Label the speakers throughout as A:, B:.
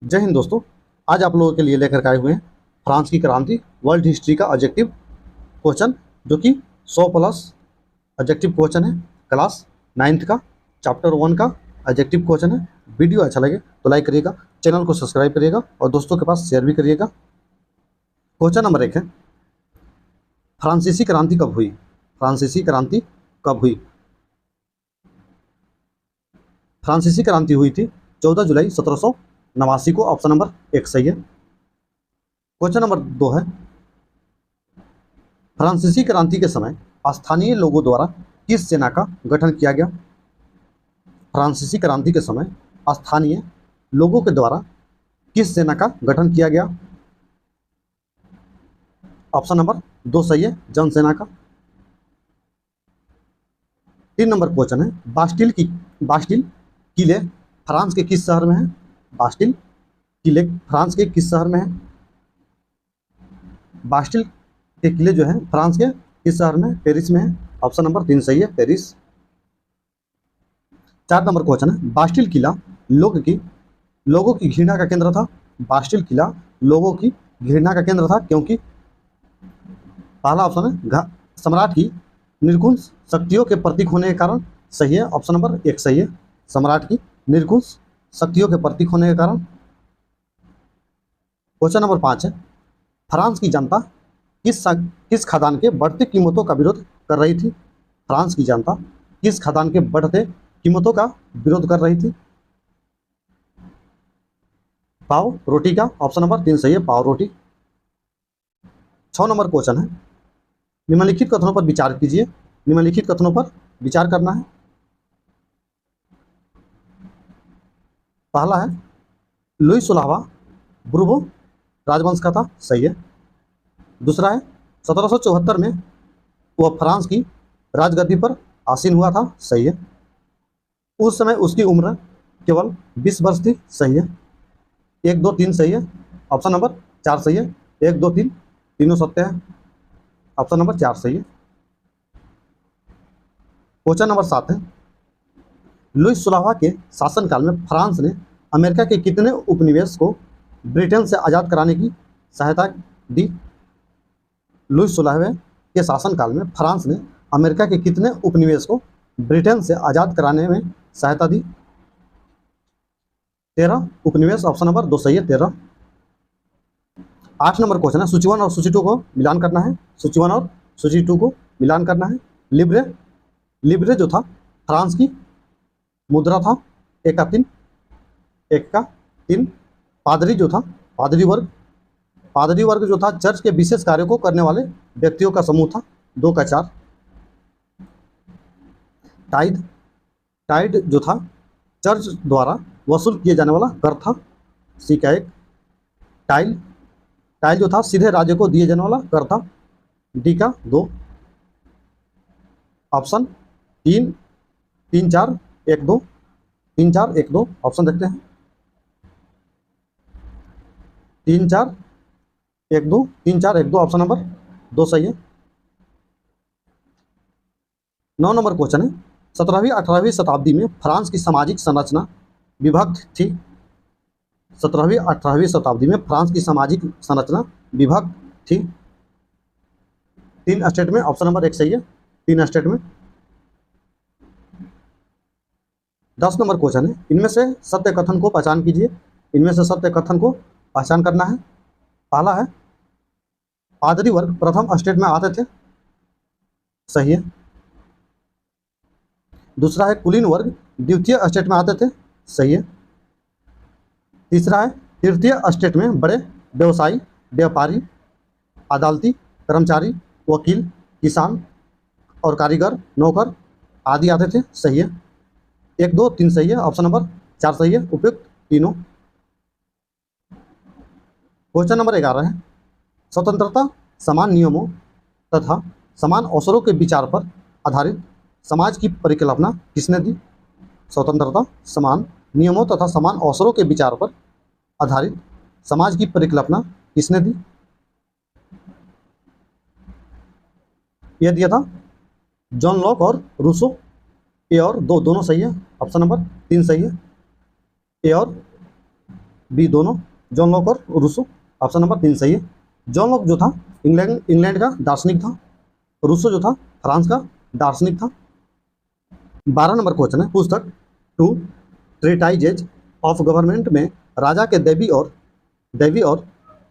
A: जय हिंद दोस्तों। आज आप लोगों के लिए लेकर के आए हुए हैं फ्रांस की क्रांति वर्ल्ड हिस्ट्री का ऑब्जेक्टिव क्वेश्चन, जो कि 100 प्लस ऑब्जेक्टिव क्वेश्चन है। क्लास 9th का चैप्टर 1 का ऑब्जेक्टिव क्वेश्चन है। वीडियो अच्छा लगे तो लाइक करिएगा, चैनल को सब्सक्राइब करिएगा और दोस्तों के पास शेयर भी करिएगा। क्वेश्चन नंबर 1 है, फ्रांसीसी क्रांति कब हुई? फ्रांसीसी क्रांति कब हुई? फ्रांसीसी क्रांति हुई थी 14 जुलाई 1789 को। ऑप्शन नंबर 1 सही है। क्वेश्चन नंबर 2 है, फ्रांसीसी क्रांति के समय स्थानीय लोगों द्वारा किस सेना का गठन किया गया? फ्रांसीसी क्रांति के समय स्थानीय लोगों के द्वारा किस सेना का गठन किया गया? ऑप्शन नंबर 2 सही है, जनसेना का। 3 नंबर क्वेश्चन है, बास्टिल किले फ्रांस के किस शहर में है? बास्टिल किले फ्रांस के किस शहर में है? बास्टिल के किले जो है फ्रांस के किस शहर में? पेरिस में है। ऑप्शन नंबर 3 सही है, पेरिस। 4 नंबर क्वेश्चन है, बास्टिल किला लोगों की घृणा का केंद्र था। बास्टिल किला लोगों की घृणा का केंद्र था क्योंकि पहला ऑप्शन है सम्राट की निर्कुंश शक्तियों के प्रतीक होने के कारण। सही है, ऑप्शन नंबर 1 सही है, सम्राट की निर्कुंश शक्तियों के प्रतीक होने के कारण। क्वेश्चन नंबर 5 है, फ्रांस की जनता किस खदान के बढ़ती कीमतों का विरोध कर रही थी? फ्रांस की जनता किस खदान के बढ़ते कीमतों का विरोध कर रही थी? पाव रोटी का। ऑप्शन नंबर 3 सही है, पाव रोटी। 6 नंबर क्वेश्चन है, निम्नलिखित कथनों पर विचार कीजिए। निम्नलिखित कथनों पर विचार करना है। पहला है, लुई 16वां बुर्बो राजवंश का था। सही है। दूसरा है, 1774 में वह फ्रांस की राजगद्दी पर आसीन हुआ था। सही है। उस समय उसकी उम्र केवल 20 वर्ष थी। सही है। 1 2 3 सही है, ऑप्शन नंबर 4 सही है। 1 2 3 तीनों सत्य है, ऑप्शन नंबर 4 सही है। क्वेश्चन नंबर 7 है, लुई 16वां के शासनकाल में फ्रांस ने अमेरिका के कितने उपनिवेश को ब्रिटेन से आज़ाद कराने की सहायता दी? लुई 16वें के शासनकाल में फ्रांस ने अमेरिका के कितने उपनिवेश को ब्रिटेन से आज़ाद कराने में सहायता दी? 13 उपनिवेश, ऑप्शन नंबर 2 सही है, 13। 8 नंबर क्वेश्चन है, सूची 1 और सूची 2 को मिलान करना है। सूची 1 और सूची 2 को मिलान करना है। लिब्रे जो था फ्रांस की मुद्रा था। एक का 3। पादरी जो था, पादरी वर्ग जो था चर्च के विशेष कार्यों को करने वाले व्यक्तियों का समूह था। 2 का 4। टाइड जो था चर्च द्वारा वसूल किए जाने वाला कर था। सी का 1। टाइल जो था सीधे राज्य को दिए जाने वाला कर था। डी का 2। ऑप्शन 3 3 4 1 2 3 4 1 2 ऑप्शन देखते हैं। 3 4 1 2 3 4 1 2 ऑप्शन नंबर 2 सही है। 9 नंबर क्वेश्चन है, 17वीं 18वीं शताब्दी में फ्रांस की सामाजिक संरचना विभक्त थी। 17वीं 18वीं शताब्दी में फ्रांस की सामाजिक संरचना विभक्त थी। 3 स्टेट में, ऑप्शन नंबर 1 सही है, 3 स्टेट में। 10 नंबर क्वेश्चन है, इनमें से सत्य कथन को पहचान कीजिए। इनमें से सत्य कथन को पहचान करना है। पहला है, पादरी वर्ग प्रथम स्टेट में आते थे। सही है। दूसरा है, कुलीन वर्ग द्वितीय स्टेट में आते थे। सही है। तीसरा है, तृतीय स्टेट में बड़े व्यवसायी, व्यापारी, अदालती कर्मचारी, वकील, किसान और कारीगर, नौकर आदि आते थे। सही है। 1 2 3 सही है, ऑप्शन नंबर 4 सही है, उपयुक्त तीनों। क्वेश्चन नंबर 11 है, स्वतंत्रता, समान नियमों तथा समान अवसरों के विचार पर आधारित समाज की परिकल्पना किसने दी? स्वतंत्रता, समान नियमों तथा समान अवसरों के विचार पर आधारित समाज की परिकल्पना किसने दी? यह दिया था जॉन लॉक और रूसो। ए और 2 दोनों सही है, ऑप्शन नंबर 3 सही है। ए और बी दोनों, जॉन लॉक और रूसो। ऑप्शन नंबर 3 सही है। जॉन लॉक जो था इंग्लैंड का दार्शनिक था, रूसो जो था फ्रांस का दार्शनिक था। 12 नंबर क्वेश्चन है, पुस्तक टू ट्रेटाइजेज ऑफ गवर्नमेंट में राजा के दैवी और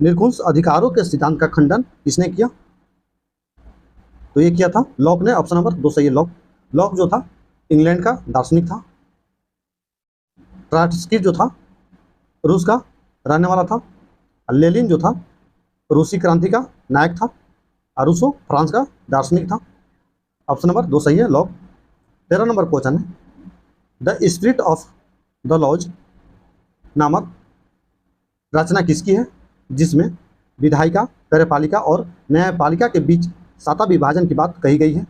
A: निरंकुश अधिकारों के सिद्धांत का खंडन किसने किया? तो ये किया था लॉक ने। ऑप्शन नंबर 2 सही है। लॉक जो था इंग्लैंड का दार्शनिक था। ट्राट्स्की जो था रूस का रहने वाला था। लेनिन जो था रूसी क्रांति का नायक था। और रूसो फ्रांस का दार्शनिक था। ऑप्शन नंबर 2 सही है लॉक। 13 नंबर क्वेश्चन है, the spirit of the laws नामक रचना किसकी है जिसमें विधायिका, कार्यपालिका और न्यायपालिका के बीच सत्ता विभाजन की बात कही गई है?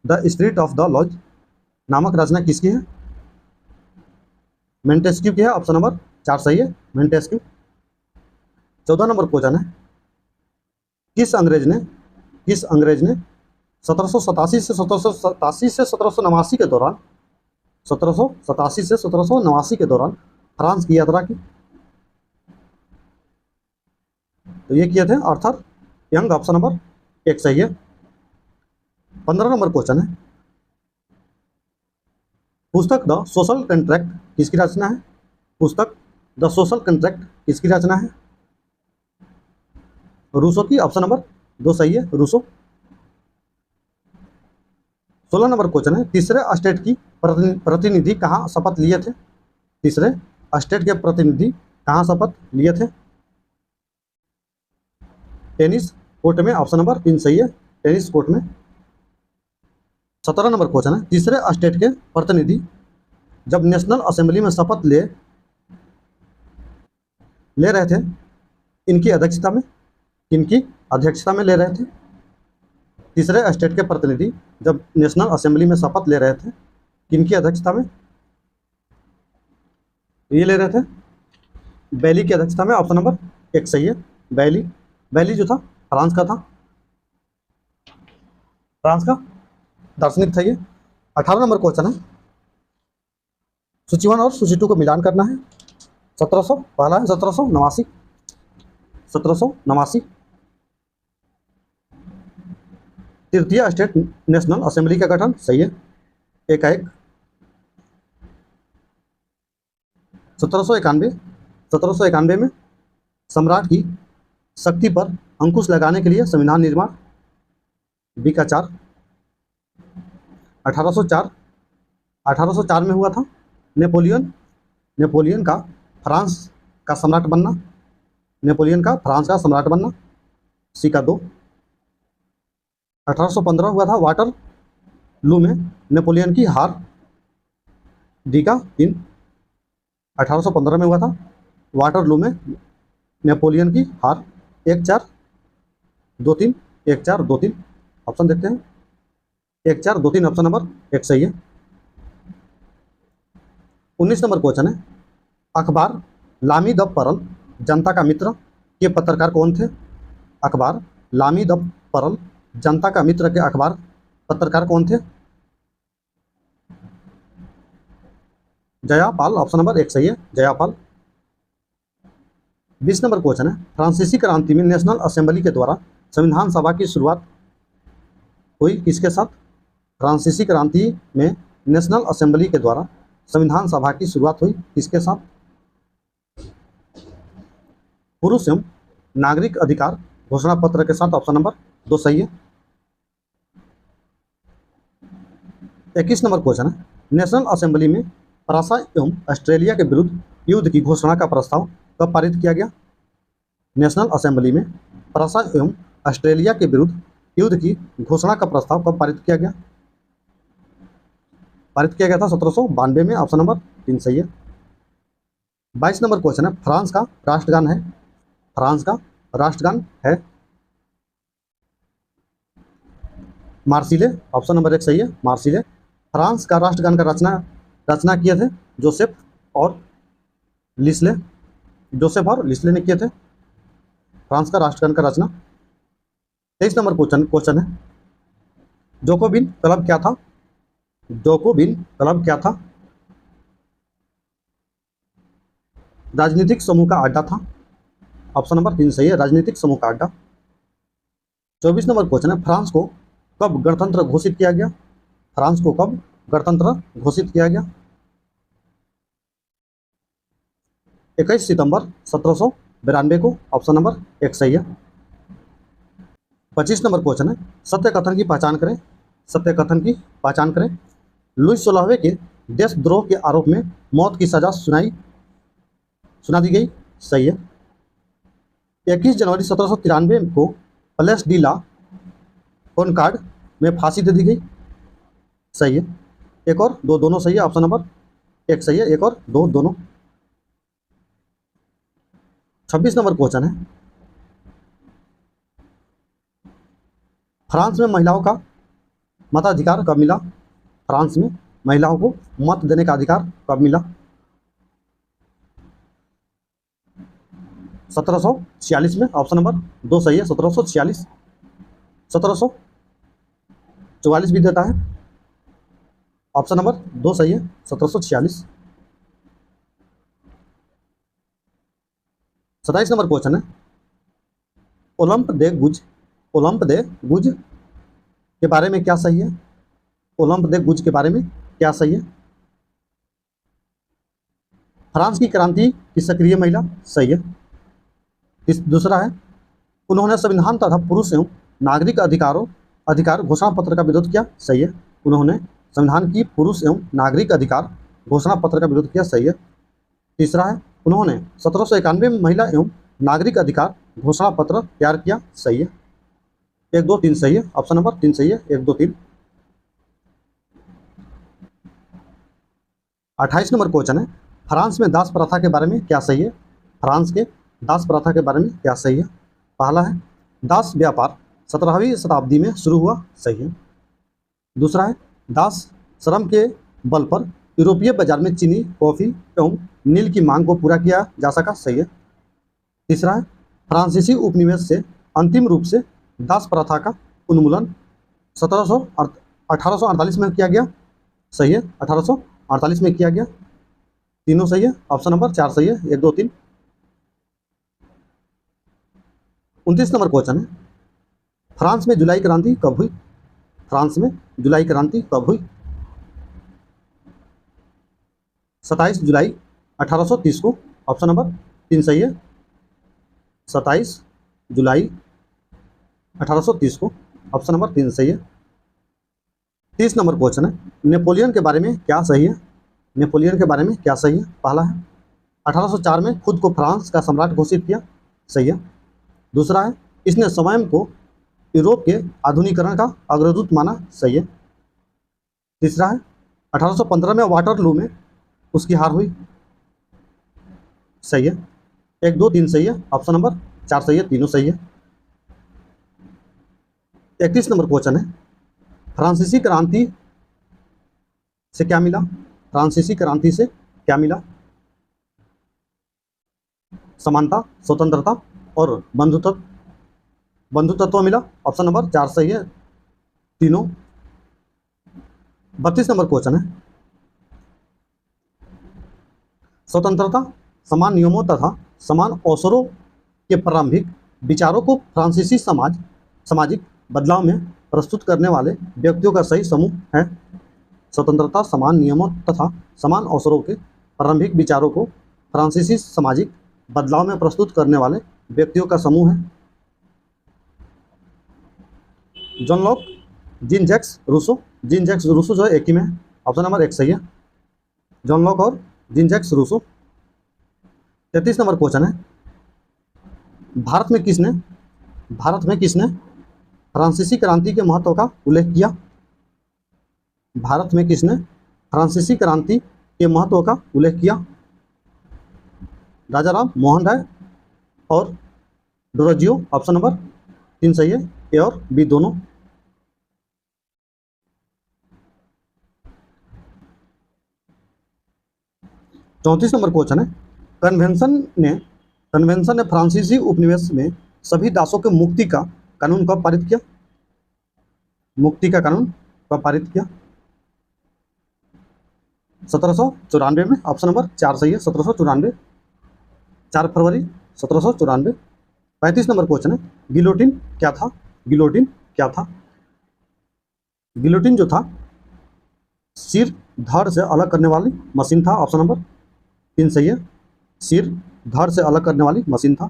A: The spirit of the laws नामक रचना किसकी है? मेंटेस्क्यू की है। ऑप्शन नंबर 4 सही है, मेंटेस्क्यू। 14 नंबर क्वेश्चन है, किस अंग्रेज ने 1787 से 1789 के दौरान 1787 से 1789 के दौरान फ्रांस की यात्रा की? तो ये किए थे आर्थर यंग। ऑप्शन नंबर 1 सही है। 15 नंबर क्वेश्चन है, पुस्तक द सोशल कॉन्ट्रैक्ट किसकी रचना है? पुस्तक द सोशल कॉन्ट्रैक्ट किसकी रचना है? रूसो की। ऑप्शन नंबर 2 सही है, रूसो। 16 नंबर क्वेश्चन है, तीसरे स्टेट की प्रतिनिधि कहाँ शपथ लिए थे? तीसरे स्टेट के प्रतिनिधि कहाँ शपथ लिए थे? टेनिस कोर्ट में। ऑप्शन नंबर 3 सही है, टेनिस कोर्ट में। 17 नंबर क्वेश्चन है, तीसरे स्टेट के प्रतिनिधि जब नेशनल असेंबली में शपथ ले रहे थे, इनकी अध्यक्षता में ले रहे थे? तीसरे स्टेट के प्रतिनिधि जब नेशनल असेंबली में शपथ ले रहे थे, किनकी अध्यक्षता में? ये ले रहे थे बैली की अध्यक्षता में। ऑप्शन नंबर 1 सही है, बैली जो था फ्रांस का था, फ्रांस का दार्शनिक था ये। 18 नंबर क्वेश्चन है, सूची 1 और सूची 2 को मिलान करना है। 1700 पहला है 1789। तृतीय स्टेट नेशनल असेंबली का गठन सही है, 1 1791 में सम्राट की शक्ति पर अंकुश लगाने के लिए संविधान निर्माण, बी का 4। 1804 में हुआ था नेपोलियन का फ्रांस का सम्राट बनना, सी का 2। 1815 हुआ था वाटरलू में नेपोलियन की हार, डी का 3। 1815 में हुआ था वाटरलू में नेपोलियन की हार, 1-4 2-3, 1-4 2-3। ऑप्शन देखते हैं, 1-4 2-3 ऑप्शन नंबर 1 सही है। 19 नंबर क्वेश्चन है, अखबार लामी द परल जनता का मित्र के पत्रकार कौन थे? अखबार लामी द परल जनता का मित्र के अखबार पत्रकार कौन थे? जयापाल। ऑप्शन नंबर 1 सही है, जयापाल। 20 नंबर क्वेश्चन है, फ्रांसीसी क्रांति में नेशनल असेंबली के द्वारा संविधान सभा की शुरुआत हुई किसके साथ? फ्रांसीसी क्रांति में नेशनल असेंबली के द्वारा संविधान सभा की शुरुआत हुई किसके साथ? पुरुष एवं नागरिक अधिकार घोषणा पत्र के साथ। ऑप्शन नंबर 2 सही है। 21 नंबर क्वेश्चन है, नेशनल असेंबली में फ्रांस एवं ऑस्ट्रेलिया के विरुद्ध युद्ध की घोषणा का प्रस्ताव कब पारित किया गया? नेशनल असेंबली में फ्रांस एवं ऑस्ट्रेलिया के विरुद्ध युद्ध की घोषणा का प्रस्ताव कब पारित किया गया? पारित किया गया था 1792 में। ऑप्शन नंबर 3 सही है। 22 नंबर क्वेश्चन है, फ्रांस का राष्ट्रगान है मार्सिले। ऑप्शन नंबर 1 सही है, मार्सिले। फ्रांस का राष्ट्रगान का रचना किए थे जोसेफ और लिस्ले ने किए थे फ्रांस का राष्ट्रगान का रचना। 23 नंबर क्वेश्चन है, जोकोबिन क्लब क्या था? राजनीतिक समूह का अड्डा था। ऑप्शन नंबर 3 सही है, राजनीतिक समूह का अड्डा। 24 नंबर क्वेश्चन है, फ्रांस को कब गणतंत्र घोषित किया गया? फ्रांस को कब गणतंत्र घोषित किया गया? 21 सितंबर 1792 को। ऑप्शन नंबर 1 सही है। 25 नंबर क्वेश्चन है, सत्य कथन की पहचान करें। सत्य कथन की पहचान करें। लुई 16वें के देशद्रोह के आरोप में मौत की सजा सुना दी गई। सही है। 21 जनवरी 1793 को प्लेस डी ला कॉनकॉर्ड में फांसी दे दी गई। सही है। एक और दो दोनों सही है। ऑप्शन नंबर 1 सही है, एक और दो दोनों। 26 नंबर क्वेश्चन है, फ्रांस में महिलाओं का मताधिकार कब मिला? फ्रांस में महिलाओं को मत देने का अधिकार कब मिला? 1746 में। ऑप्शन नंबर 2 सही है, 1746। 1744 भी देता है। ऑप्शन नंबर 2 सही है, 1746। 27 नंबर क्वेश्चन है, ओलंप दे गुज के बारे में क्या सही है? ओलंप दे गुज के बारे में क्या सही है? फ्रांस की क्रांति की सक्रिय महिला। सही है। दूसरा है, उन्होंने संविधान तथा पुरुष एवं नागरिक अधिकार घोषणा पत्र का विरोध किया। सही है। उन्होंने संविधान की पुरुष एवं नागरिक अधिकार घोषणा पत्र का विरोध किया। सही है। तीसरा है, उन्होंने 1791 में महिला एवं नागरिक अधिकार घोषणा पत्र तैयार किया। सही है। 1 2 3 सही है। ऑप्शन नंबर 3 सही है, 1 2 3। 28 नंबर क्वेश्चन है, फ्रांस में दास प्रथा के बारे में क्या सही है? फ्रांस के दास प्रथा के बारे में क्या सही है? पहला है, दास व्यापार 17वीं शताब्दी में शुरू हुआ। सही है। दूसरा है, दास श्रम के बल पर यूरोपीय बाजार में चीनी, कॉफी एवं नील की मांग को पूरा किया जा सका। सही है। तीसरा है, फ्रांसीसी उपनिवेश से अंतिम रूप से दास प्रथा का उन्मूलन 1848 में किया गया। सही है, 1848 में किया गया। तीनों सही है। ऑप्शन नंबर 4 सही है, 1 2 3। 29 नंबर क्वेश्चन है, फ्रांस में जुलाई क्रांति कब हुई? फ्रांस में जुलाई क्रांति कब हुई? 27 जुलाई 1830 को। ऑप्शन नंबर 3 सही है, 27 जुलाई 1830 को। ऑप्शन नंबर 3 सही है। 30 नंबर क्वेश्चन है, नेपोलियन के बारे में क्या सही है? नेपोलियन के बारे में क्या सही है? पहला है, 1804 में खुद को फ्रांस का सम्राट घोषित किया। सही है। दूसरा है, इसने स्वयं को यूरोप के आधुनिकीकरण का अग्रदूत माना। सही है। तीसरा है, 1815 में वाटरलू में उसकी हार हुई। सही है। 1 2 3 सही है। ऑप्शन नंबर 4 सही है, तीनों सही है। 31 नंबर क्वेश्चन है, फ्रांसीसी क्रांति से क्या मिला? फ्रांसीसी क्रांति से क्या मिला? समानता, स्वतंत्रता और बंधुत्व मिला। ऑप्शन नंबर 4 सही है, तीनों। 32 नंबर क्वेश्चन है, स्वतंत्रता, समान नियमों तथा समान अवसरों के प्रारंभिक विचारों को फ्रांसीसी सामाजिक बदलाव में प्रस्तुत करने वाले व्यक्तियों का सही समूह है। स्वतंत्रता, समान नियमों तथा समान अवसरों के प्रारंभिक विचारों को फ्रांसीसी सामाजिक बदलाव में प्रस्तुत करने वाले व्यक्तियों का समूह है। John Locke, Jean Jacques Rousseau. Jean Jacques Rousseau जो है एक ही में है। ऑप्शन नंबर 1 सही है, जॉन लॉक और Jean Jacques Rousseau. 33 number question है, भारत में किसने फ्रांसीसी क्रांति के महत्व का उल्लेख किया? भारत में किसने फ्रांसीसी क्रांति के महत्व का उल्लेख किया? राजा राम मोहन राय और डोरजियो। ऑप्शन नंबर 3 सही है, ए और बी दोनों। 34 नंबर क्वेश्चन है, कन्वेंशन ने फ्रांसीसी उपनिवेश में सभी दासों के मुक्ति का कानून कब पारित किया? मुक्ति का कानून कब पारित किया? 1794 में। ऑप्शन नंबर 4 सही है, 1794। 4 फरवरी 1794। 35 नंबर क्वेश्चन है, गिलोटिन क्या था? गिलोटिन क्या था? गिलोटिन जो था सिर धड़ से अलग करने वाली मशीन था। ऑप्शन नंबर 3 सही है, सिर धड़ से अलग करने वाली मशीन था।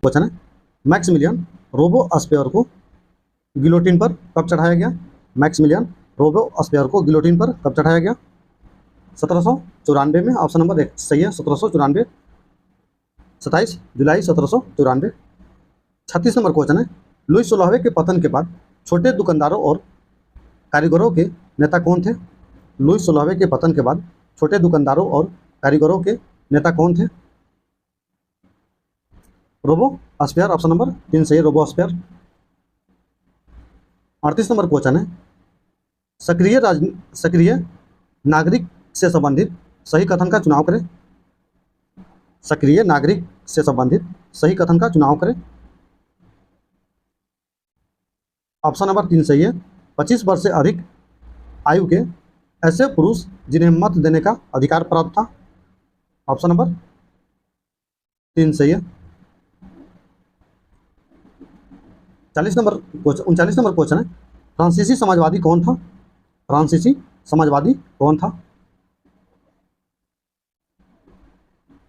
A: क्वेश्चन है, मैक्सिमिलियन रोबोस्पेयर को गिलोटिन पर कब चढ़ाया गया? मैक्सिमिलियन रोबोस्पेयर को गिलोटिन पर कब चढ़ाया गया? 1794 में। ऑप्शन नंबर 1 सही है, 1794, 27 जुलाई 1794। 36 नंबर क्वेश्चन है, लुई 16वें के पतन के बाद छोटे दुकानदारों और कारीगरों के नेता कौन थे? लुई 16वें के पतन के बाद छोटे दुकानदारों और कारीगरों के नेता कौन थे? रोबोस्पेयर। ऑप्शन नंबर 3 सही है, रोबोस्पेयर। 38 नंबर क्वेश्चन है, सक्रिय नागरिक से संबंधित सही कथन का चुनाव करें। सक्रिय नागरिक से संबंधित सही कथन का चुनाव करें। ऑप्शन नंबर 3 सही है, 25 वर्ष से अधिक आयु के ऐसे पुरुष जिन्हें मत देने का अधिकार प्राप्त था। ऑप्शन नंबर 3 सही है। 39 नंबर क्वेश्चन है, फ्रांसीसी समाजवादी कौन था? फ्रांसीसी समाजवादी कौन था?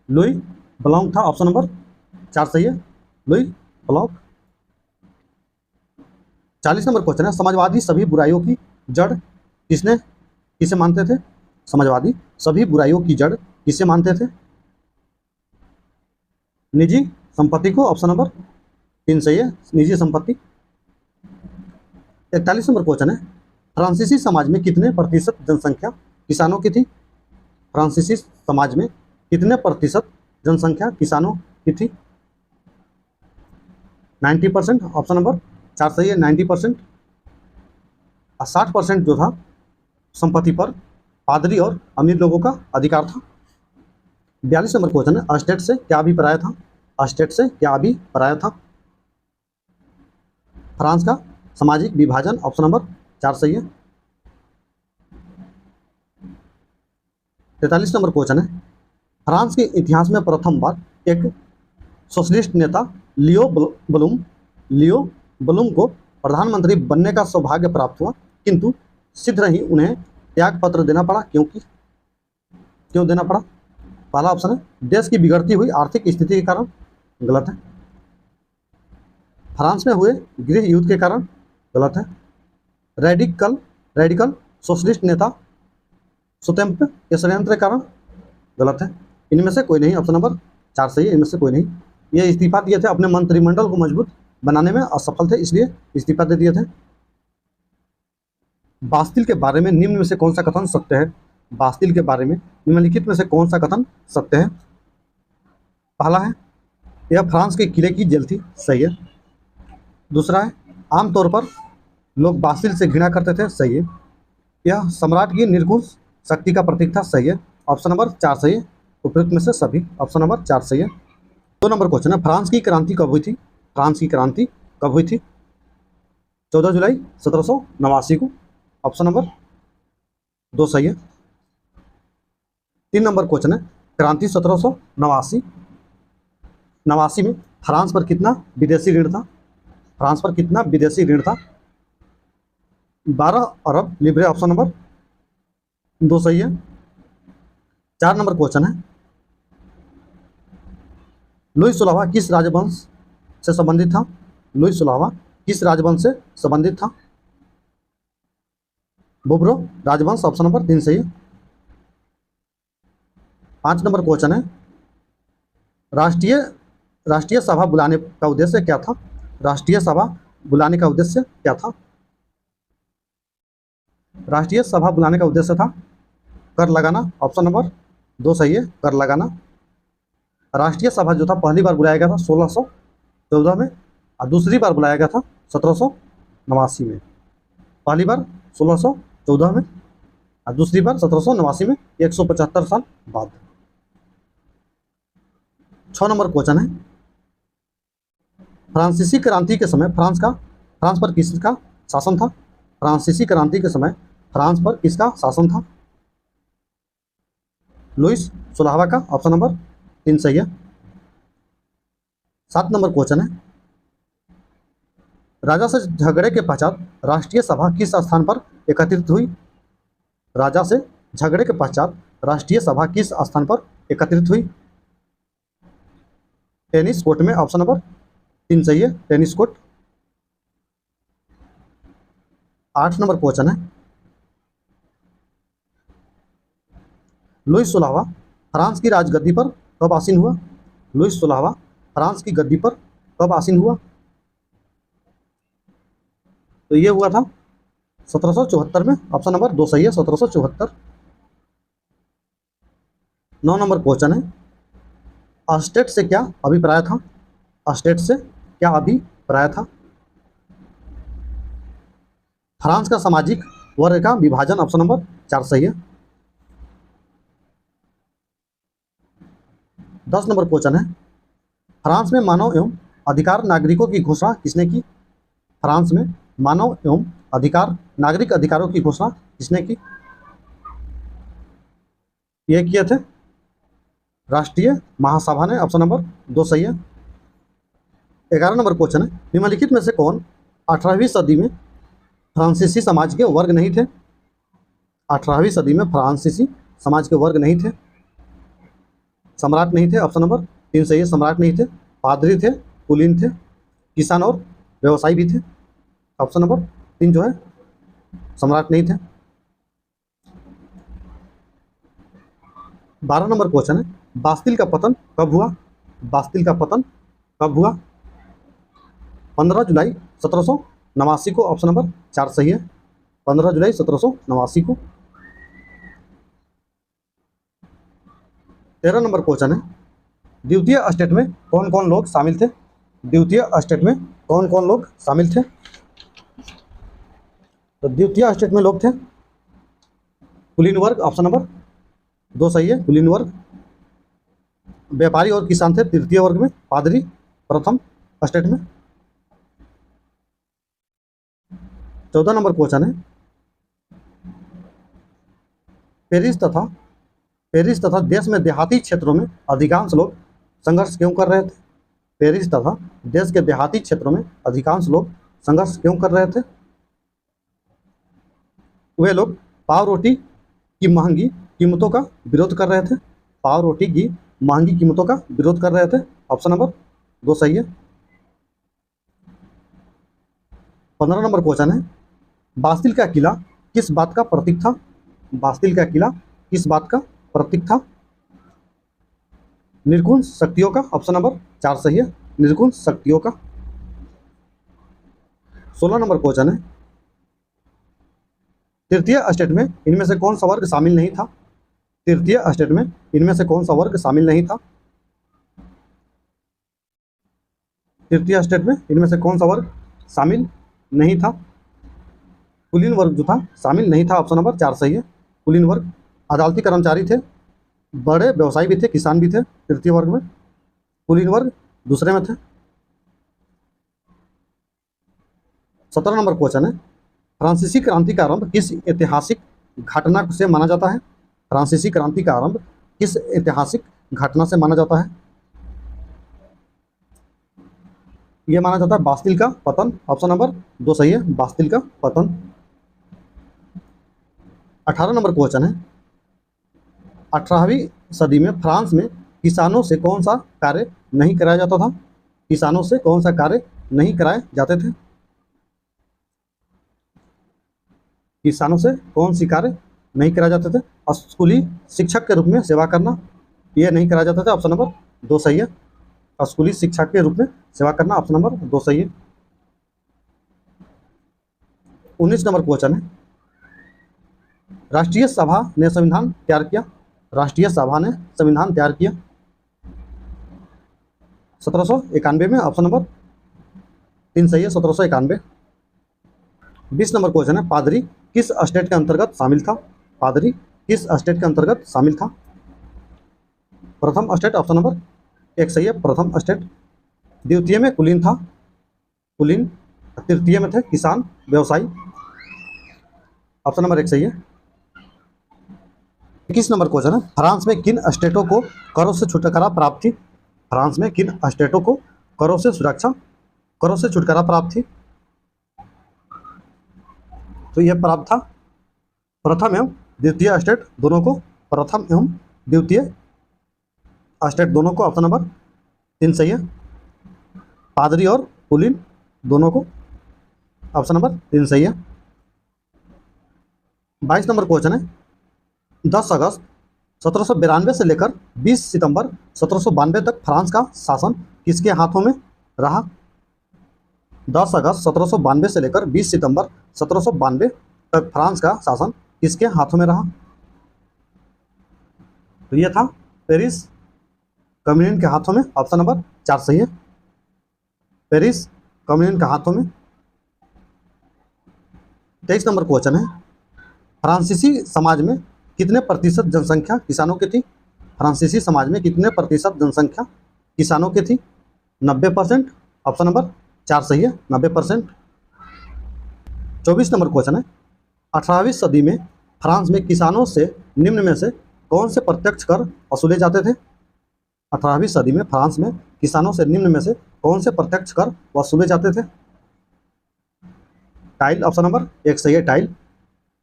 A: लुई ब्लॉन्क था। ऑप्शन नंबर 4 सही है, लुई ब्लॉन्क। 40 नंबर क्वेश्चन है, समाजवादी सभी बुराइयों की जड़ किसे मानते थे? समाजवादी सभी बुराइयों की जड़ किसे मानते थे? निजी संपत्ति को। ऑप्शन नंबर 3 सही है, निजी संपत्ति। 41 नंबर क्वेश्चन है, फ्रांसीसी समाज में कितने प्रतिशत जनसंख्या किसानों की थी? फ्रांसीसी समाज में कितने प्रतिशत जनसंख्या किसानों की थी? 90%। ऑप्शन नंबर 4 सही है, 90%। 60% जो था संपत्ति पर पादरी और अमीर लोगों का अधिकार था। 42 नंबर क्वेश्चन है, अस्टेट से क्या अभिप्राय था? अस्टेट से क्या अभिप्राय था? फ्रांस का सामाजिक विभाजन। ऑप्शन नंबर 4 सही है। 43 नंबर क्वेश्चन है, फ्रांस के इतिहास में प्रथम बार एक सोशलिस्ट नेता लियो ब्लूम को प्रधानमंत्री बनने का सौभाग्य प्राप्त हुआ, किंतु शीघ्र ही उन्हें त्याग पत्र देना पड़ा। क्यों देना पड़ा? पहला ऑप्शन है, देश की बिगड़ती हुई आर्थिक स्थिति के कारण। गलत है। फ्रांस में हुए गृह युद्ध के कारण। गलत है। रेडिकल सोशलिस्ट नेता सुतेम्प के षड्यंत्र के कारण। गलत है। इनमें से कोई नहीं। ऑप्शन नंबर 4 सही है, इनमें से कोई नहीं। ये इस्तीफा दिए थे, अपने मंत्रिमंडल को मजबूत बनाने में असफल थे, इसलिए इस्तीफा दे दिए थे। बास्तिल के बारे में निम्न में से कौन सा कथन सत्य है? बास्तिल के बारे में निम्नलिखित में से कौन सा कथन सत्य है? पहला है, यह फ्रांस के किले की जेल थी। सही है। दूसरा है, आमतौर पर लोग बास्तिल से घृणा करते थे। सही है। यह सम्राट की निर्घुष शक्ति का प्रतीक था। सही है। ऑप्शन नंबर 4 सही है, उपयुक्त में से सभी। ऑप्शन नंबर 4 सही है। 2 नंबर क्वेश्चन है, फ्रांस की क्रांति कब हुई थी? फ्रांस की क्रांति कब हुई थी? 14 जुलाई 1789 को। ऑप्शन नंबर 2 सही है। 3 नंबर क्वेश्चन है, क्रांति 1789 में फ्रांस पर कितना विदेशी ऋण था? फ्रांस पर कितना विदेशी ऋण था? 12 अरब लिब्रे। ऑप्शन नंबर 2 सही है। 4 नंबर क्वेश्चन है, लुई 16वां किस राजवंश से संबंधित था? लुई 16वां किस राजवंश से संबंधित था? बुब्रो राजवंश। ऑप्शन नंबर 3 सही है। 5 नंबर क्वेश्चन है, राष्ट्रीय सभा बुलाने का उद्देश्य क्या था? राष्ट्रीय सभा बुलाने का उद्देश्य क्या था? राष्ट्रीय सभा बुलाने का उद्देश्य था कर लगाना। ऑप्शन नंबर 2 सही है, कर लगाना। राष्ट्रीय सभा जो था पहली बार बुलाया गया था 1614 में और दूसरी बार बुलाया गया था 1789 में। पहली बार 1614 में और दूसरी बार 1789 में, 175 साल बाद। 6 नंबर क्वेश्चन है, फ्रांसीसी क्रांति के समय फ्रांस पर किसका शासन था? फ्रांसीसी क्रांति के समय फ्रांस पर किसका शासन था? लुईस 16वां का। ऑप्शन नंबर 3 सही है। 7 नंबर क्वेश्चन है, राजा से झगड़े के पश्चात राष्ट्रीय सभा किस स्थान पर एकत्रित हुई? राजा से झगड़े के पश्चात राष्ट्रीय सभा किस स्थान पर एकत्रित हुई? टेनिस कोर्ट में, ऑप्शन नंबर 3 सही है, टेनिस कोर्ट। 8 नंबर क्वेश्चन है, लुईस 16वां फ्रांस की राजगद्दी पर कब आसीन हुआ? लुईस 16वां फ्रांस की गद्दी पर कब आसीन हुआ? तो ये हुआ था 1774 में, ऑप्शन नंबर 2 सही है, 1774। 9 नंबर क्वेश्चन है, अस्टेट से क्या अभिप्राय था? अस्टेट से क्या अभिप्राय था? फ्रांस का सामाजिक वर्ग का विभाजन, ऑप्शन नंबर 4 सही है। 10 नंबर क्वेश्चन है, फ्रांस में मानव एवं अधिकार नागरिकों की घोषणा किसने की? फ्रांस में मानव एवं अधिकार नागरिक अधिकारों की घोषणा किसने की? ये किए थे राष्ट्रीय महासभा ने, ऑप्शन नंबर 2 सही है। 11 नंबर क्वेश्चन है, निम्नलिखित में से कौन 18वीं सदी में फ्रांसीसी समाज के वर्ग नहीं थे? 18वीं सदी में फ्रांसीसी समाज के वर्ग नहीं थे, सम्राट नहीं थे, ऑप्शन नंबर 3 सही है, सम्राट नहीं थे। पादरी थे, कुलीन थे, किसान और व्यवसायी भी थे, ऑप्शन नंबर 3 जो है, सम्राट नहीं थे। 12 नंबर क्वेश्चन है, बास्तिल का पतन कब हुआ? बास्तिल का पतन कब हुआ? 15 जुलाई 1789 को, ऑप्शन नंबर 4 सही है, 15 जुलाई 1789 को। 13 नंबर क्वेश्चन है, द्वितीय स्टेट में कौन कौन लोग शामिल थे? द्वितीय स्टेट में कौन कौन लोग शामिल थे? तो द्वितीय स्टेट में लोग थे कुलीन वर्ग, ऑप्शन नंबर 2 सही है, कुलीन वर्ग। व्यापारी और किसान थे तृतीय वर्ग में। पादरी प्रथम स्टेट में। 14 नंबर क्वेश्चन है, पेरिस तथा देश में देहाती क्षेत्रों में अधिकांश लोग संघर्ष क्यों कर रहे थे? पेरिस तथा देश के देहाती क्षेत्रों में अधिकांश लोग संघर्ष क्यों कर रहे थे? वे लोग पाव रोटी की महंगी कीमतों का विरोध कर रहे थे। पाव रोटी की महंगी कीमतों का विरोध कर रहे थे, ऑप्शन नंबर 2 सही है। 15 नंबर क्वेश्चन है, बास्तिल का किला किस बात का प्रतीक था? बास्तिल का किला किस बात का प्रतीक था? निर्गुण शक्तियों का, ऑप्शन नंबर 4 सही है, निर्गुण शक्तियों का। 16 नंबर क्वेश्चन है, तृतीय स्टेट में इनमें से कौन सा वर्ग शामिल नहीं था? तृतीय स्टेट में इनमें से कौन सा वर्ग शामिल नहीं था? तृतीय स्टेट में इनमें से कौन सा वर्ग शामिल नहीं था? कुलीन वर्ग जो था शामिल नहीं था, ऑप्शन नंबर 4 सही है, कुलीन वर्ग। अदालती कर्मचारी थे, बड़े व्यवसायी भी थे, किसान भी थे तृतीय वर्ग में। कुलीन वर्ग दूसरे में थे। 17 नंबर क्वेश्चन है, फ्रांसीसी क्रांति का आरंभ किस ऐतिहासिक घटना से माना जाता है? फ्रांसीसी क्रांति का आरंभ किस ऐतिहासिक घटना से माना जाता है? यह माना जाता है बास्तिल का पतन, ऑप्शन नंबर 2 सही है, बास्तिल का पतन। 18 नंबर क्वेश्चन है, 18वीं सदी में फ्रांस में किसानों से कौन सा कार्य नहीं कराया जाता था? किसानों से कौन सा कार्य नहीं कराए जाते थे? किसानों से कौन सी कार्य नहीं कराए जाते थे? स्कूली शिक्षक के रूप में सेवा करना, यह नहीं कराया जाता था, ऑप्शन नंबर 2 सही है, स्कूली शिक्षक के रूप में सेवा करना, ऑप्शन नंबर 2 सही है। 19 नंबर क्वेश्चन है, राष्ट्रीय सभा ने संविधान तैयार किया। राष्ट्रीय सभा ने संविधान तैयार किया 1791 में, ऑप्शन नंबर 3 सही है, 1791। 20 नंबर क्वेश्चन है, पादरी किस स्टेट के अंतर्गत शामिल था? पादरी किस स्टेट के अंतर्गत शामिल था? प्रथम स्टेट, ऑप्शन नंबर 1 सही है, प्रथम स्टेट। द्वितीय में कुलीन था, कुलीन। तृतीय में थे किसान व्यवसायी, ऑप्शन नंबर 1 सही है। 21 नंबर क्वेश्चन है, फ्रांस में किन स्टेटों को करों से छुटकारा प्राप्त थी? फ्रांस में किन स्टेटों को करों से छुटकारा प्राप्त थी? तो यह प्राप्त था प्रथम एवं द्वितीय स्टेट दोनों को, प्रथम एवं द्वितीय स्टेट दोनों को। ऑप्शन नंबर 3 सही है। पादरी और कुलीन दोनों को। ऑप्शन नंबर 3 सही है। 22 नंबर क्वेश्चन है, 10 अगस्त 1792 से लेकर 20 सितंबर 1792 तक फ्रांस का शासन किसके हाथों में रहा? 10 अगस्त 1792 से लेकर 20 सितंबर 1792 तक फ्रांस का शासन किसके हाथों में रहा? तो यह था पेरिस कम्युनिन के हाथों में। ऑप्शन नंबर 4 सही है। पेरिस कम्युनिन के हाथों में। 23 नंबर क्वेश्चन है, फ्रांसीसी समाज में कितने प्रतिशत जनसंख्या किसानों की थी? फ्रांसीसी समाज में कितने प्रतिशत जनसंख्या किसानों की थी? 90%। ऑप्शन नंबर 4 सही है, 90%। 24 नंबर क्वेश्चन है, 18वीं सदी में फ्रांस में किसानों से निम्न में से कौन से प्रत्यक्ष कर वसूले जाते थे? 18वीं सदी में फ्रांस में किसानों से निम्न में से कौन से प्रत्यक्ष कर वसूले जाते थे? टाइल। ऑप्शन नंबर 1 सही है, टाइल।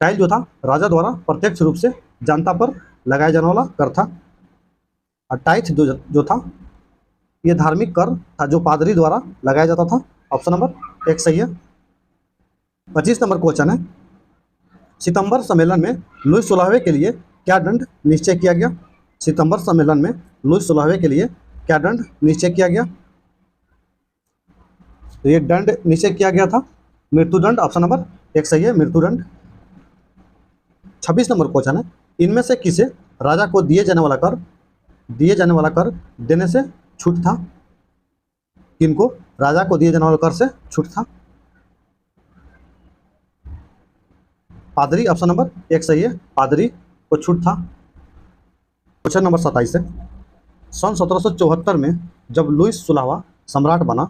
A: टाइल जो था राजा द्वारा प्रत्यक्ष रूप से जनता पर लगाया जाने वाला कर था। और टाइथ जो था ये धार्मिक कर था जो पादरी द्वारा लगाया जाता था। ऑप्शन नंबर 1 सही है। 25 नंबर क्वेश्चन है, सितंबर सम्मेलन में लुई 16वें के लिए क्या दंड निश्चय किया गया? सितंबर सम्मेलन में लुई 16वें के लिए क्या दंड निश्चय किया गया? तो ये दंड निश्चय किया गया था मृत्युदंड। ऑप्शन नंबर 1 सही है, मृत्युदंड। 26 नंबर क्वेश्चन है, इनमें से किसे राजा को दिए जाने वाला कर देने से छूट था? किनको राजा को दिए जाने वाले कर से छूट था? पादरी। ऑप्शन नंबर 1 सही है, पादरी को छूट था। क्वेश्चन नंबर 27 है, सन 1774 में जब लुईस 16वां सम्राट बना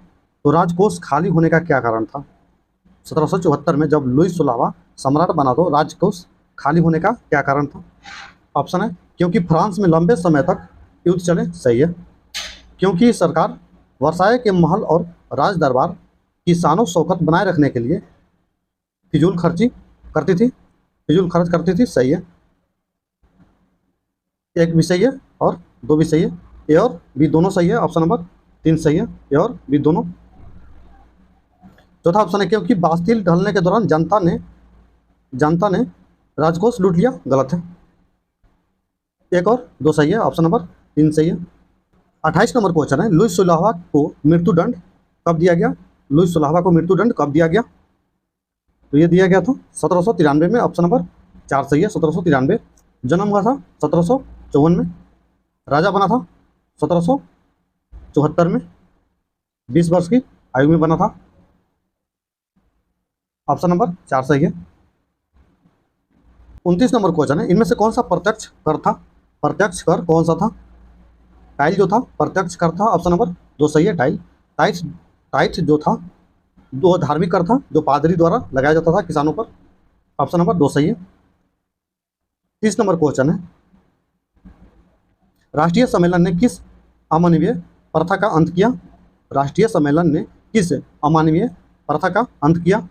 A: तो राजकोष खाली होने का क्या कारण था? 1774 में जब लुईस 16वां सम्राट बना तो राजकोष खाली होने का क्या कारण था? ऑप्शन है क्योंकि फ्रांस में लंबे समय तक युद्ध चले। सही है। क्योंकि सरकार वर्साय के महल और राज दरबार की शानो शौकत बनाए रखने के लिए फिजूल खर्च करती थी। सही है। एक भी सही है और 2 भी सही है। ए और बी दोनों सही है। ऑप्शन नंबर 3 सही है, ए और बी दोनों। चौथा ऑप्शन है क्योंकि बास्तिल ढलने के दौरान जनता ने राजकोष लूट लिया। गलत है। 1 और 2 सही है। ऑप्शन नंबर 3 सही है। 28 नंबर क्वेश्चन है, लुईस 16वां को मृत्युदंड कब दिया गया? लुईस 16वां को मृत्युदंड कब दिया गया? तो ये दिया गया था 1793 में। ऑप्शन नंबर 4 सही है, 1793। जन्म हुआ था 1754 में। राजा बना था 1774 में। 20 वर्ष की आयु में बना था। ऑप्शन नंबर 4 सही है। 29 नंबर क्वेश्चन है, इनमें से कौन सा प्रत्यक्ष कर था? प्रत्यक्ष कर कौन सा था? टाइल जो था प्रत्यक्ष कर था। ऑप्शन नंबर 2 सही है, टाइल। टाइथ जो था दो धार्मिक कर था जो पादरी द्वारा लगाया जाता था किसानों पर। ऑप्शन नंबर 2 सही है। 30 नंबर क्वेश्चन है, राष्ट्रीय सम्मेलन ने किस अमानवीय प्रथा का अंत किया? राष्ट्रीय सम्मेलन ने किस अमानवीय प्रथा का अंत किया?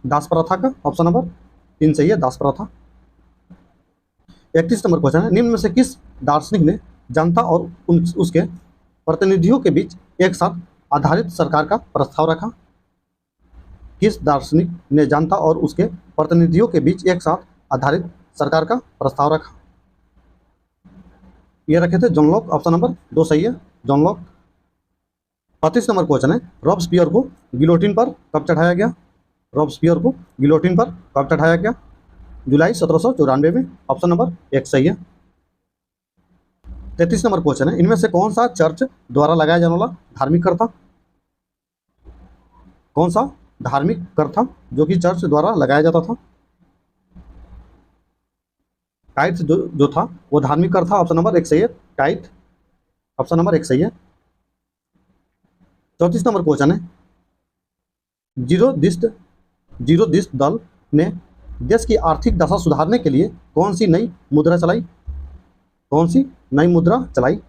A: दास प्रथा का। ऑप्शन नंबर 3 सही है, दास प्रथा। 31 नंबर क्वेश्चन है, निम्न में से किस दार्शनिक ने जनता और उसके प्रतिनिधियों के बीच एक साथ आधारित सरकार का प्रस्ताव रखा? किस दार्शनिक ने जनता और उसके प्रतिनिधियों के बीच एक साथ आधारित सरकार का प्रस्ताव रखा? ये रखे थे जॉन लॉक। ऑप्शन नंबर 2 सही है, जॉन लॉक। 35 नंबर क्वेश्चन है, रॉबस्पियर को गिलोटिन पर कब चढ़ाया गया? रॉबस्पियर को गिलोटिन पर कब चढ़ाया गया? जुलाई 1794 में। ऑप्शन नंबर 1 सही है। 33 नंबर क्वेश्चन है, इनमें से कौन सा चर्च द्वारा लगाया जाने वाला धार्मिक कर था? कौन सा धार्मिक कर था जो कि चर्च द्वारा लगाया जाता था? टाइथ जो था वो धार्मिक कर था। ऑप्शन नंबर 1 सही है, टाइथ। ऑप्शन नंबर 1 सही है। 34 नंबर क्वेश्चन है, जीरो दिस्ट दल ने देश की आर्थिक दशा सुधारने के लिए कौन सी नई मुद्रा चलाई? कौन सी नई मुद्रा चलाई?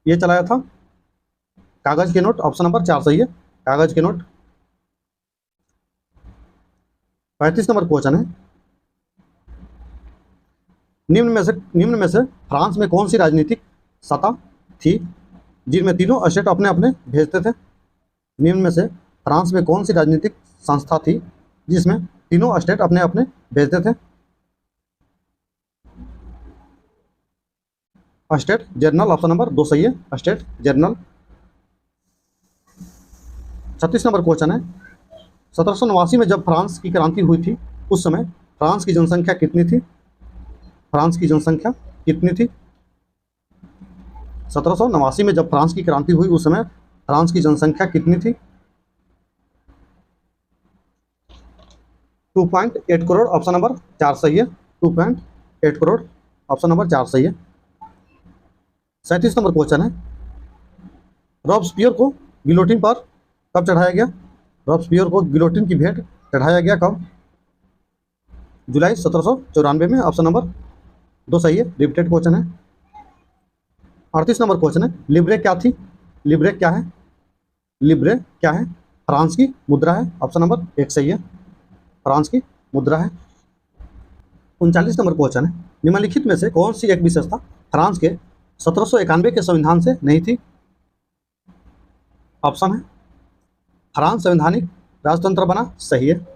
A: ये चलाया था कागज के नोट। ऑप्शन नंबर 4 सही है, कागज के नोट। 35 नंबर क्वेश्चन है, निम्न में से फ्रांस में कौन सी राजनीतिक सत्ता थी जिनमें तीनों स्टेट अपने अपने भेजते थे? निम्न में से फ्रांस में कौन सी राजनीतिक संस्था थी जिसमें तीनों स्टेट अपने अपने भेजते थे? State general. ऑप्शन नंबर 2 सही है, स्टेट जनरल। 36 नंबर क्वेश्चन है, 1789 में जब फ्रांस की क्रांति हुई थी उस समय फ्रांस की जनसंख्या कितनी थी? फ्रांस की जनसंख्या कितनी थी? 1789 में जब फ्रांस की क्रांति हुई उस समय फ्रांस की जनसंख्या कितनी थी? 2.8 करोड़। ऑप्शन नंबर 4 सही है, 2.8 करोड़। ऑप्शन नंबर 4 सही है। 37 नंबर क्वेश्चन है, रॉबस्पियर को गिलोटिन पर कब चढ़ाया गया? रॉबस्पियर को गिलोटिन की भेंट चढ़ाया गया कब? जुलाई 1794 में। ऑप्शन नंबर 2 सही है, रिपीटेड क्वेश्चन है। 38 नंबर क्वेश्चन है, लिब्रे क्या थी? लिब्रे क्या है? लिब्रे क्या है? फ्रांस की मुद्रा है। ऑप्शन नंबर 1 सही है, फ्रांस की मुद्रा है। 39 नंबर क्वेश्चन है, निम्नलिखित में से कौन सी एक विशेषता फ्रांस के 1791 के संविधान से नहीं थी? ऑप्शन है, फ्रांस संवैधानिक राजतंत्र बना, सही है।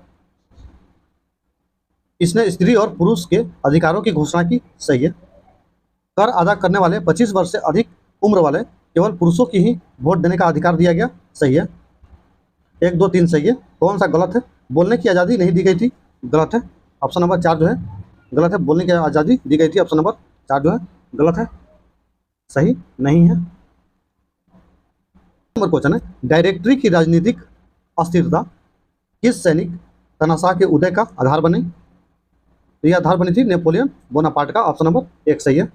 A: इसने स्त्री और पुरुष के अधिकारों की घोषणा की, सही है। कर अदा करने वाले 25 वर्ष से अधिक उम्र वाले केवल पुरुषों की ही वोट देने का अधिकार दिया गया, सही है। 1, 2, 3 सही है। कौन सा गलत है? बोलने की आज़ादी नहीं दी गई थी, गलत है। ऑप्शन नंबर 4 जो है गलत है, बोलने की आज़ादी दी गई थी। ऑप्शन नंबर 4 जो है गलत है, सही नहीं है। नंबर क्वेश्चन है, डायरेक्टरी की राजनीतिक अस्थिरता किस सैनिक तानाशाह के उदय का आधार बनी? तो यह आधार बनी थी नेपोलियन बोनापार्ट का। ऑप्शन नंबर 1 सही है।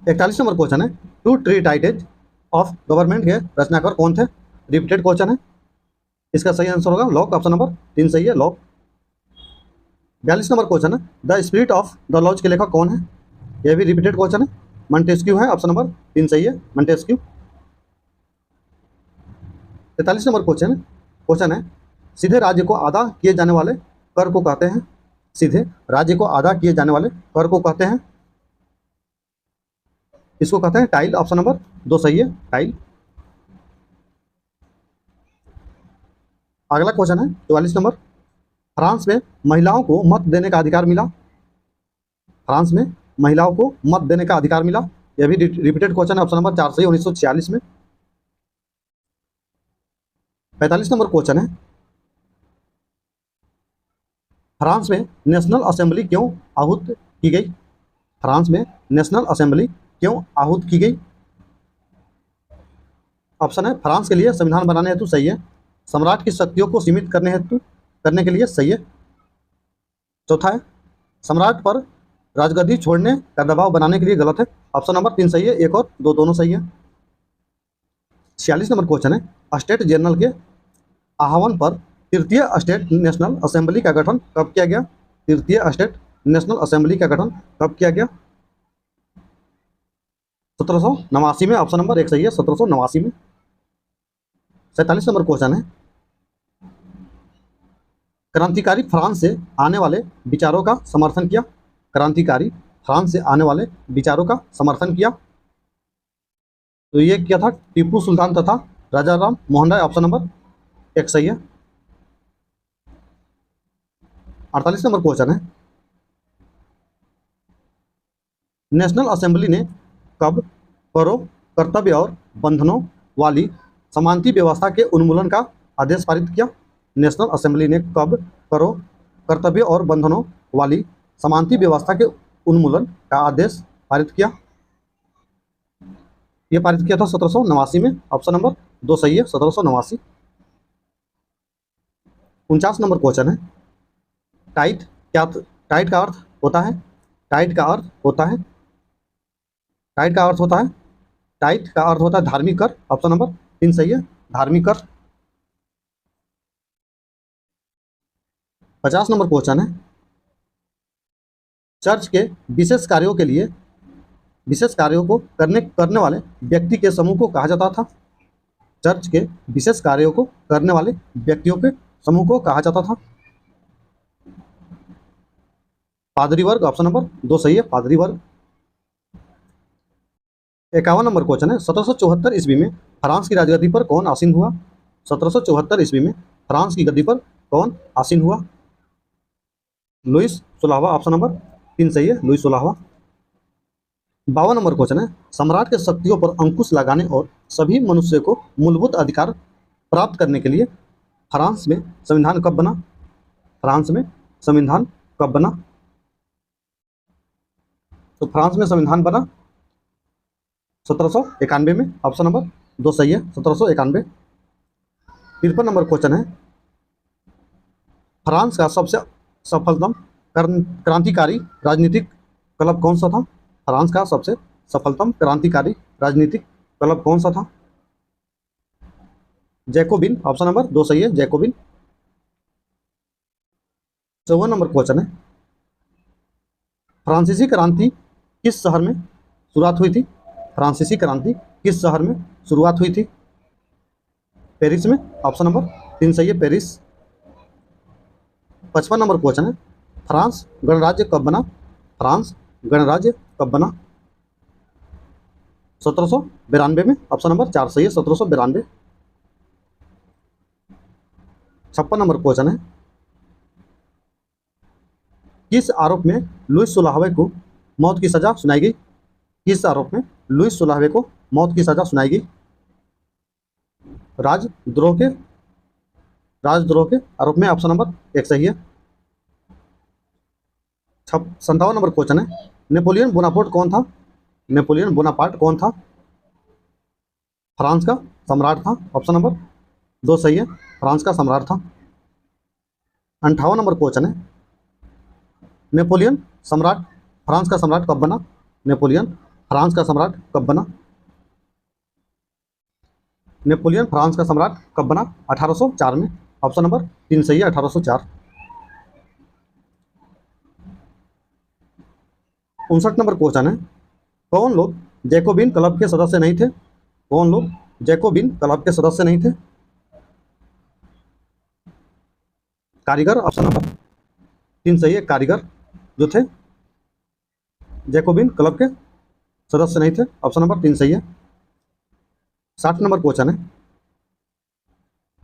A: 41 नंबर क्वेश्चन है, टू ट्रीटाइटेज ऑफ गवर्नमेंट के रचनाकार कौन थे? रिपीटेड क्वेश्चन है, इसका सही आंसर होगा लॉक। ऑप्शन नंबर 3 सही है, लॉक। 42 नंबर क्वेश्चन है, the spirit of the laws के लेखक कौन है? यह भी रिपीटेड क्वेश्चन है, मंटेस्क्यू है। ऑप्शन नंबर 3 सही है, मंटेस्क्यू। 43 नंबर क्वेश्चन है, सीधे राज्य को अदा किए जाने वाले कर को कहते हैं? सीधे राज्य को अदा किए जाने वाले कर को कहते हैं? इसको कहते हैं टाइल। ऑप्शन नंबर 2 सही है, टाइल। अगला क्वेश्चन है 44 नंबर, फ्रांस में महिलाओं को मत देने का अधिकार मिला? फ्रांस में महिलाओं को मत देने का अधिकार मिला, यह भी रिपीटेड क्वेश्चन है। ऑप्शन नंबर 4 सही, 1946 में। 45 नंबर क्वेश्चन है, फ्रांस में नेशनल असेंबली क्यों आहूत की गई? फ्रांस में नेशनल असेंबली क्यों आहूत की गई? ऑप्शन है, फ्रांस के लिए संविधान बनाने हेतु, सही है। सम्राट की शक्तियों को सीमित करने के लिए, सही है। चौथा है, सम्राट पर राजगद्दी छोड़ने का दबाव बनाने के लिए, गलत है। ऑप्शन नंबर 3 सही है, 1 और 2 दोनों सही है। 46 नंबर क्वेश्चन है, स्टेट जनरल के आह्वान पर तृतीय स्टेट नेशनल असेंबली का गठन कब किया गया? तृतीय स्टेट नेशनल असेंबली का गठन कब किया गया? 1789 में। ऑप्शन नंबर 1 सही है, 1789 में। 47 नंबर क्वेश्चन है, क्रांतिकारी फ्रांस से आने वाले विचारों का समर्थन किया? क्रांतिकारी फ्रांस से आने वाले विचारों का समर्थन किया, तो ये क्या था? टीपू सुल्तान तथा राजा राम मोहन राय। ऑप्शन नंबर 1 सही है। 48 नंबर क्वेश्चन है, नेशनल असेंबली ने कब करों, कर्तव्य और बंधनों वाली समानती व्यवस्था के उन्मूलन का आदेश पारित किया? नेशनल असेंबली ने कब करों, कर्तव्य और बंधनों वाली समानती व्यवस्था के उन्मूलन का आदेश पारित किया? यह पारित किया था 1789 में। ऑप्शन नंबर 2 सही है, 1789। 49 नंबर क्वेश्चन है, टाइट का अर्थ होता है? टाइट का अर्थ होता है टाइट का अर्थ होता है टाइट का अर्थ होता है धार्मिक कर। ऑप्शन नंबर 3 सही है, धार्मिक कर। 50 नंबर क्वेश्चन है, चर्च के विशेष कार्यों के लिए विशेष कार्यों को करने वाले व्यक्ति के समूह को कहा जाता था। चर्च के विशेष कार्यों को करने वाले व्यक्तियों के समूह को कहा जाता था। पादरी वर्ग, ऑप्शन नंबर 2 सही है, पादरी वर्ग। 51 नंबर क्वेश्चन है, 1774 ईस्वी में फ्रांस की राजगद्दी पर कौन आसीन हुआ? 1774 ईस्वी में फ्रांस की गद्दी पर कौन आसीन हुआ? लुइस 16वां, ऑप्शन नंबर 3 सही है, लुइस 16वां। 52 नंबर क्वेश्चन है, सम्राट के शक्तियों पर अंकुश लगाने और सभी मनुष्य को मूलभूत अधिकार प्राप्त करने के लिए फ्रांस में संविधान कब बना? फ्रांस में संविधान कब बना? तो फ्रांस में संविधान बना 1791 में, ऑप्शन नंबर 2 सही है, 1791। 53 नंबर क्वेश्चन है, फ्रांस का सबसे सफलतम क्रांतिकारी राजनीतिक क्लब कौन सा था? फ्रांस का सबसे सफलतम क्रांतिकारी राजनीतिक क्लब कौन सा था? जैकोबिन, ऑप्शन नंबर 2 सही है, जैकोबिन। 54 नंबर क्वेश्चन है, फ्रांसीसी क्रांति किस शहर में शुरुआत हुई थी? फ्रांसीसी क्रांति किस शहर में शुरुआत हुई थी? पेरिस में, ऑप्शन नंबर 3 सही है, पेरिस। 55 नंबर क्वेश्चन है, फ्रांस गणराज्य कब बना? फ्रांस गणराज्य कब बना? 1792 में, ऑप्शन नंबर 4 सही है, 1792। 56 नंबर क्वेश्चन है, किस आरोप में लुइस 16वें को मौत की सजा सुनाई गई? किस आरोप में लुइस 16वें को मौत की सजा सुनाई गई? राजद्रोह के आरोप में, ऑप्शन नंबर 1 सही है। 57 नंबर क्वेश्चन है, नेपोलियन बोनापार्ट कौन था? नेपोलियन बोनापार्ट कौन था? फ्रांस का सम्राट था, ऑप्शन नंबर 2 सही है, फ्रांस का सम्राट था। 58 नंबर क्वेश्चन है, नेपोलियन सम्राट फ्रांस का सम्राट कब बना? नेपोलियन फ्रांस का सम्राट कब बना? नेपोलियन फ्रांस का सम्राट कब बना? 1804 में, ऑप्शन नंबर 3 सही है, 1804। 59 नंबर क्वेश्चन है, कौन लोग जैकोबिन क्लब के सदस्य नहीं थे? कौन लोग जैकोबिन क्लब के सदस्य नहीं थे? कारीगर, ऑप्शन नंबर 3 सही है, कारीगर जो थे जैकोबिन क्लब के सदस्य नहीं थे, ऑप्शन नंबर 3 सही है। 60 नंबर क्वेश्चन है,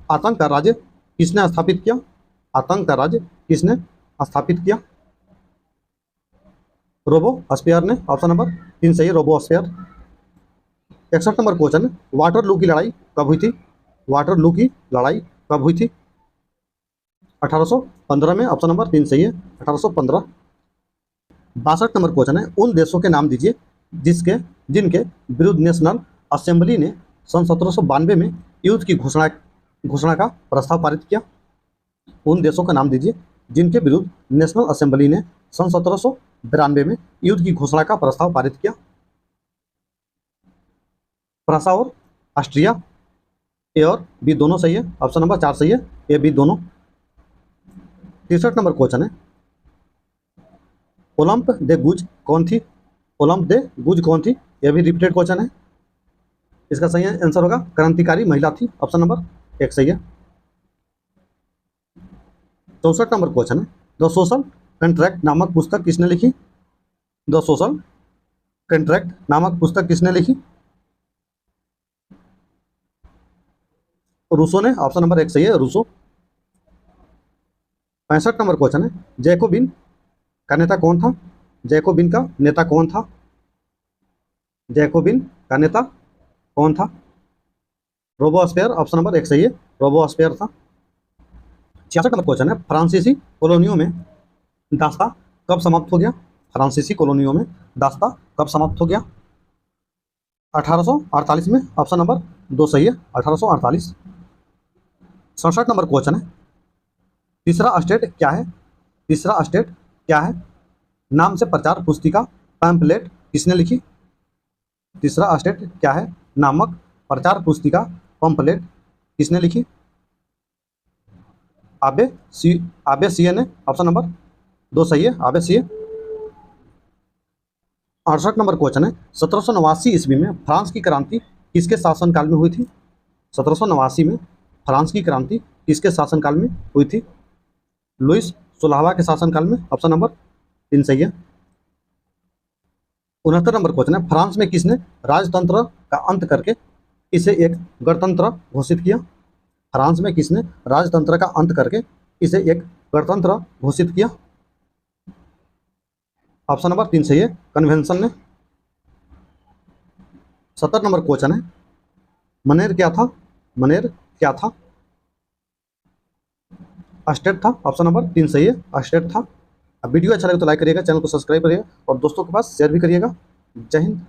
A: आतंक का राज्य किसने स्थापित किया? आतंक का राज्य किसने स्थापित किया? रोबोस्पियर ने, ऑप्शन नंबर 3 सही है, रोबोस्पियर। 61 नंबर क्वेश्चन है, वाटरलू की लड़ाई कब हुई थी? वाटरलू की लड़ाई कब हुई थी? 1815 में, ऑप्शन नंबर 3 सही है, 1815। 62 नंबर क्वेश्चन है, उन देशों के नाम दीजिए जिनके विरुद्ध नेशनल असेंबली ने सन 1792 में युद्ध की घोषणा का प्रस्ताव पारित किया। उन देशों का नाम दीजिए जिनके विरुद्ध नेशनल असेंबली ने सन 1792 में युद्ध की घोषणा का प्रस्ताव पारित किया। फ्रांस और ऑस्ट्रिया, ए और बी दोनों सही है, ऑप्शन नंबर 4 सही है, ए बी दोनों। 63 नंबर क्वेश्चन है, ओलंप दे गुज कौन थी? ओलंप दे गुज कौन थी? यह भी रिपीटेड क्वेश्चन है, इसका सही आंसर होगा क्रांतिकारी महिला थी, ऑप्शन नंबर 1 सही है। 64 नंबर क्वेश्चन है, द सोशल कंट्रैक्ट नामक पुस्तक किसने लिखी? द सोशल कंट्रैक्ट नामक पुस्तक किसने लिखी? रूसो ने, ऑप्शन नंबर 1 सही है, रूसो। 65 नंबर क्वेश्चन है, जैकोबिन का नेता कौन था? जैकोबिन का नेता कौन था? जैकोबिन का नेता कौन था? रोबोस्पियर, ऑप्शन नंबर 1 सही है, रोबोस्पियर था। 66 नंबर क्वेश्चन है, फ्रांसीसी कॉलोनियों में दास्ता कब समाप्त हो गया? फ्रांसीसी कॉलोनियों में दास्ता कब समाप्त हो गया? 1848 में, ऑप्शन नंबर 2 सही है, 1848। 67 नंबर क्वेश्चन है, तीसरा स्टेट क्या है? तीसरा स्टेट क्या है नाम से प्रचार पुस्तिका पैम्पलेट किसने लिखी? तीसरा स्टेट क्या है नामक प्रचार पुस्तिका पैम्पलेट किसने लिखी? आबे सिए ने, ऑप्शन नंबर 2 सही है, आबे सिए। 68 नंबर क्वेश्चन है, 1789 ईस्वी में फ्रांस की क्रांति किसके शासनकाल में हुई थी? 1789 में फ्रांस की क्रांति किसके शासनकाल में हुई थी? लुइस 16वां के शासनकाल में, ऑप्शन नंबर 3 सही है। 69 नंबर क्वेश्चन है, फ्रांस में किसने राजतंत्र का अंत करके इसे एक गणतंत्र घोषित किया? फ्रांस में किसने राजतंत्र का अंत करके इसे एक गणतंत्र घोषित किया? ऑप्शन नंबर 3 सही है, कन्वेंशन ने। 70 नंबर क्वेश्चन है, मनेर क्या था? मनेर क्या था? स्टेट था, ऑप्शन नंबर 3 सही है, स्टेट था। अब वीडियो अच्छा लगे तो लाइक करिएगा, चैनल को सब्सक्राइब करिएगा और दोस्तों के पास शेयर भी करिएगा। जय हिंद।